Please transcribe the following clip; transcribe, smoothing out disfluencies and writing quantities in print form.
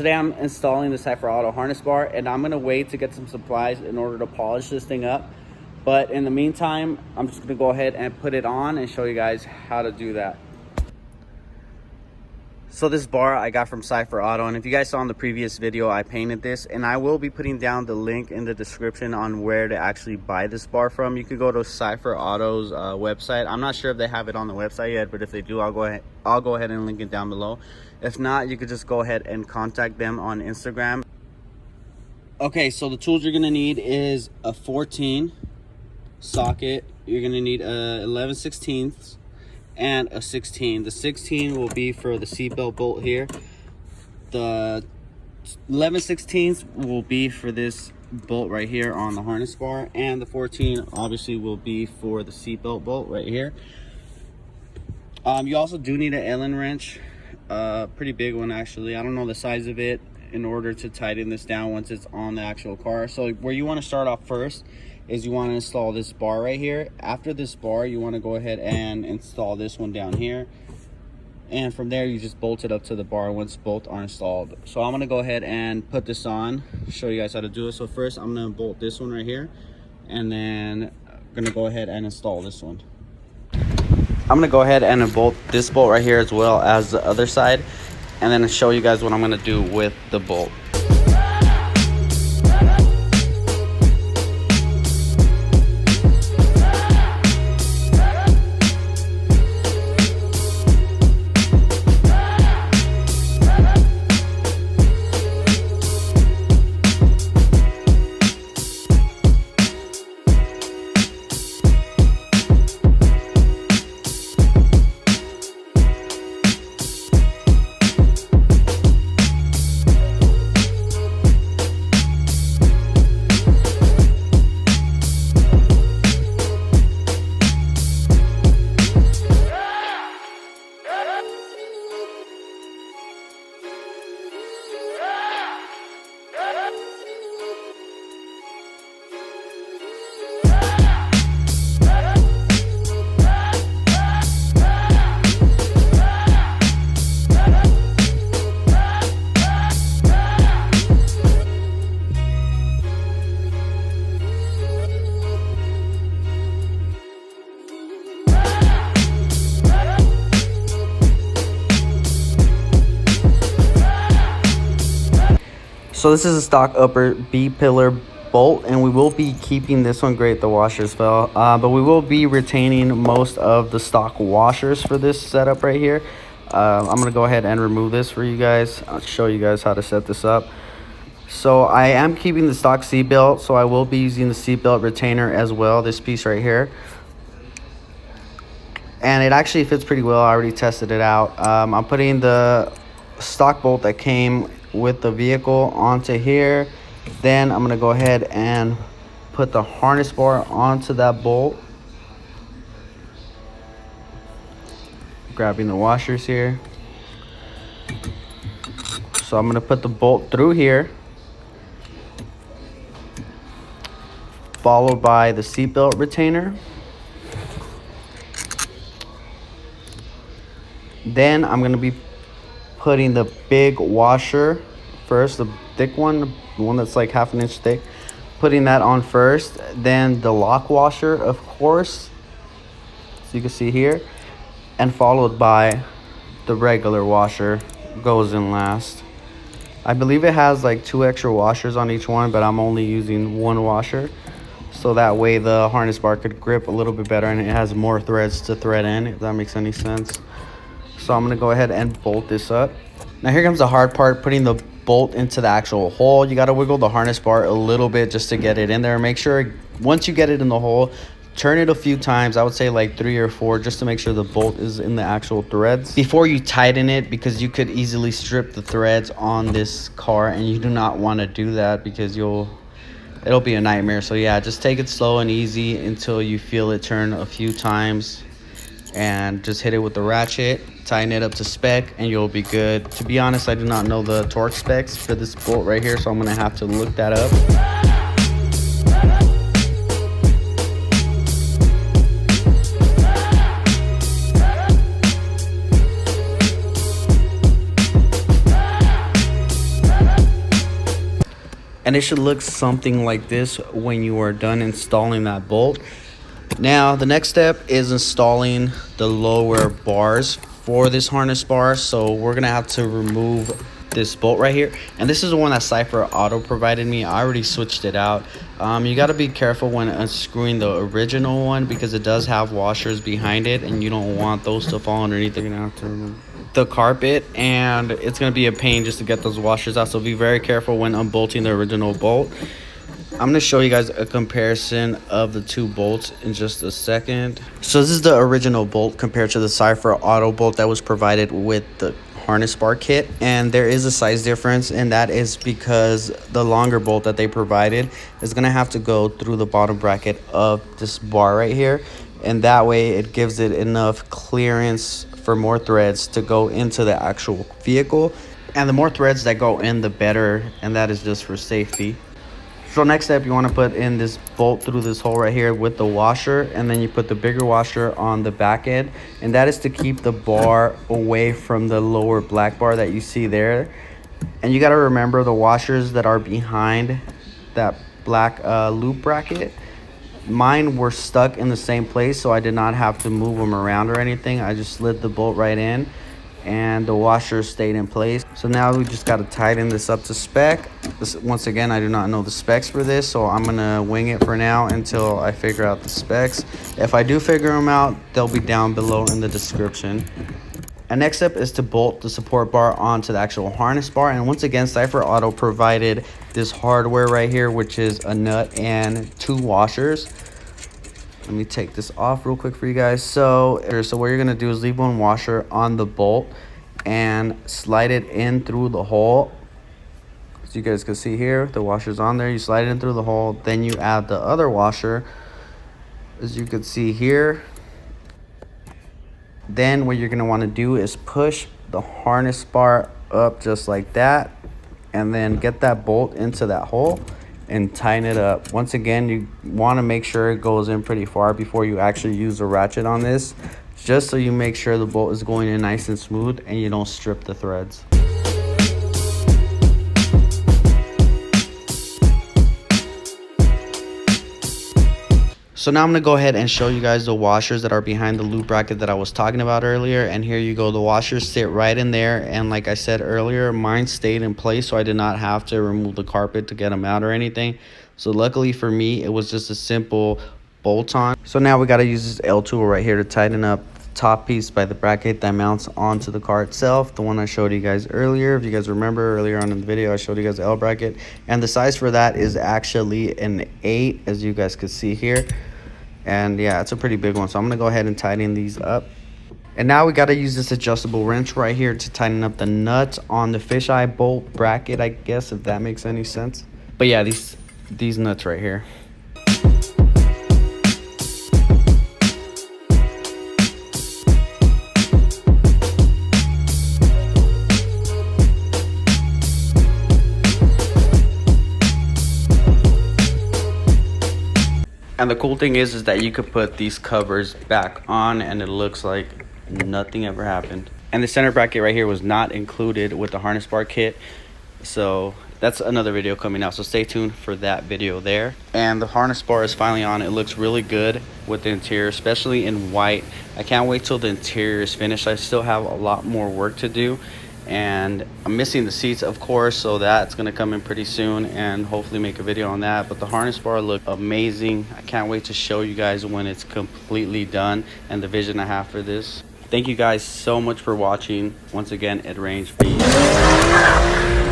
Today I'm installing the Cipher Auto harness bar, and I'm gonna wait to get some supplies in order to polish this thing up. But in the meantime, I'm just gonna go ahead and put it on and show you guys how to do that. So this bar I got from Cipher Auto, and if you guys saw in the previous video, I painted this, and I will be putting down the link in the description on where to actually buy this bar from. You could go to Cipher Auto's website. I'm not sure if they have it on the website yet, but if they do, I'll go ahead and link it down below. If not, you could just go ahead and contact them on Instagram. Okay, so the tools you're gonna need is a 14 socket. You're gonna need a 11/16 and a 16. The 16 will be for the seatbelt bolt here. The 11/16 will be for this bolt right here on the harness bar, and the 14 obviously will be for the seatbelt bolt right here. You also do need an Allen wrench, pretty big one actually. I don't know the size of it, in order to tighten this down once it's on the actual car. So where you want to start off first is you want to install this bar right here. After this bar, you want to go ahead and install this one down here, and from there you just bolt it up to the bar once both are installed. So I'm going to go ahead and put this on, show you guys how to do it. So first I'm going to bolt this one right here, and then I'm going to go ahead and install this one. I'm going to go ahead and bolt this bolt right here as well as the other side, and then show you guys what I'm going to do with the bolt. So this is a stock upper B-pillar bolt, and we will be keeping this one. Great, the washers fell, but we will be retaining most of the stock washers for this setup right here. I'm gonna go ahead and remove this for you guys. I'll show you guys how to set this up. So I am keeping the stock seat belt, so I will be using the seat belt retainer as well, this piece right here. And it actually fits pretty well. I already tested it out. I'm putting the stock bolt that came with the vehicle onto here. Then I'm gonna go ahead and put the harness bar onto that bolt, grabbing the washers here. So I'm gonna put the bolt through here, followed by the seatbelt retainer. Then I'm gonna be putting the big washer first, the thick one, the one that's like half an inch thick, putting that on first. Then the lock washer, of course, so you can see here, and followed by the regular washer goes in last. I believe it has like 2 extra washers on each one, but I'm only using 1 washer, so that way the harness bar could grip a little bit better, and it has more threads to thread in, if that makes any sense. So I'm going to go ahead and bolt this up. Now here comes the hard part, putting the bolt into the actual hole. You got to wiggle the harness bar a little bit just to get it in there. Make sure once you get it in the hole, turn it a few times. I would say like 3 or 4, just to make sure the bolt is in the actual threads before you tighten it, because you could easily strip the threads on this car, and you do not want to do that because it'll be a nightmare. So yeah, just take it slow and easy until you feel it turn a few times, and just hit it with the ratchet, tighten it up to spec, and you'll be good. To be honest, I do not know the torque specs for this bolt right here, so I'm gonna have to look that up. and it should look something like this when you are done installing that bolt. Now the next step is installing the lower bars for this harness bar. So we're gonna have to remove this bolt right here, and this is the one that Cipher Auto provided me. I already switched it out. You got to be careful when unscrewing the original one because it does have washers behind it, and you don't want those to fall underneath. They're gonna have to remove the carpet, and it's gonna be a pain just to get those washers out, so be very careful when unbolting the original bolt. I'm going to show you guys a comparison of the two bolts in just a second. So this is the original bolt compared to the Cipher Auto bolt that was provided with the harness bar kit, and there is a size difference, and that is because the longer bolt that they provided is going to have to go through the bottom bracket of this bar right here, and that way it gives it enough clearance for more threads to go into the actual vehicle, and the more threads that go in, the better, and that is just for safety. So next step, you want to put in this bolt through this hole right here with the washer, and then you put the bigger washer on the back end, and that is to keep the bar away from the lower black bar that you see there. And you got to remember the washers that are behind that black loop bracket, mine were stuck in the same place, so I did not have to move them around or anything. I just slid the bolt right in and the washer stayed in place. So now we just got to tighten this up to spec. Once again, I do not know the specs for this, so I'm gonna wing it for now until I figure out the specs. If I do figure them out, they'll be down below in the description. And next step is to bolt the support bar onto the actual harness bar, and once again, Cipher Auto provided this hardware right here, which is a nut and two washers. Let me take this off real quick for you guys. So what you're gonna do is leave one washer on the bolt and slide it in through the hole. As you guys can see here, the washer's on there. You slide it in through the hole, then you add the other washer, as you can see here. Then what you're gonna wanna do is push the harness bar up just like that, and then get that bolt into that hole and tighten it up. Once again, you want to make sure it goes in pretty far before you actually use the ratchet on this, just so you make sure the bolt is going in nice and smooth and you don't strip the threads. So now I'm going to go ahead and show you guys the washers that are behind the loop bracket that I was talking about earlier. And here you go. The washers sit right in there. And like I said earlier, mine stayed in place, so I did not have to remove the carpet to get them out or anything. So luckily for me, it was just a simple bolt-on. So now we got to use this L tool right here to tighten up the top piece by the bracket that mounts onto the car itself. The one I showed you guys earlier. If you guys remember earlier on in the video, I showed you guys the L bracket. And the size for that is actually an 8, as you guys could see here. And yeah, it's a pretty big one, so I'm gonna go ahead and tighten these up. And now we got to use this adjustable wrench right here to tighten up the nuts on the fisheye bolt bracket, I guess, if that makes any sense. But yeah, these nuts right here. And the cool thing is that you could put these covers back on and it looks like nothing ever happened. And the center bracket right here was not included with the harness bar kit. So that's another video coming out, so stay tuned for that video there. And the harness bar is finally on. It looks really good with the interior, especially in white. I can't wait till the interior is finished. I still have a lot more work to do. And I'm missing the seats, of course, so that's gonna come in pretty soon and hopefully make a video on that. But the harness bar looked amazing. I can't wait to show you guys when it's completely done and the vision I have for this. Thank you guys so much for watching. Once again, Ed Range, peace.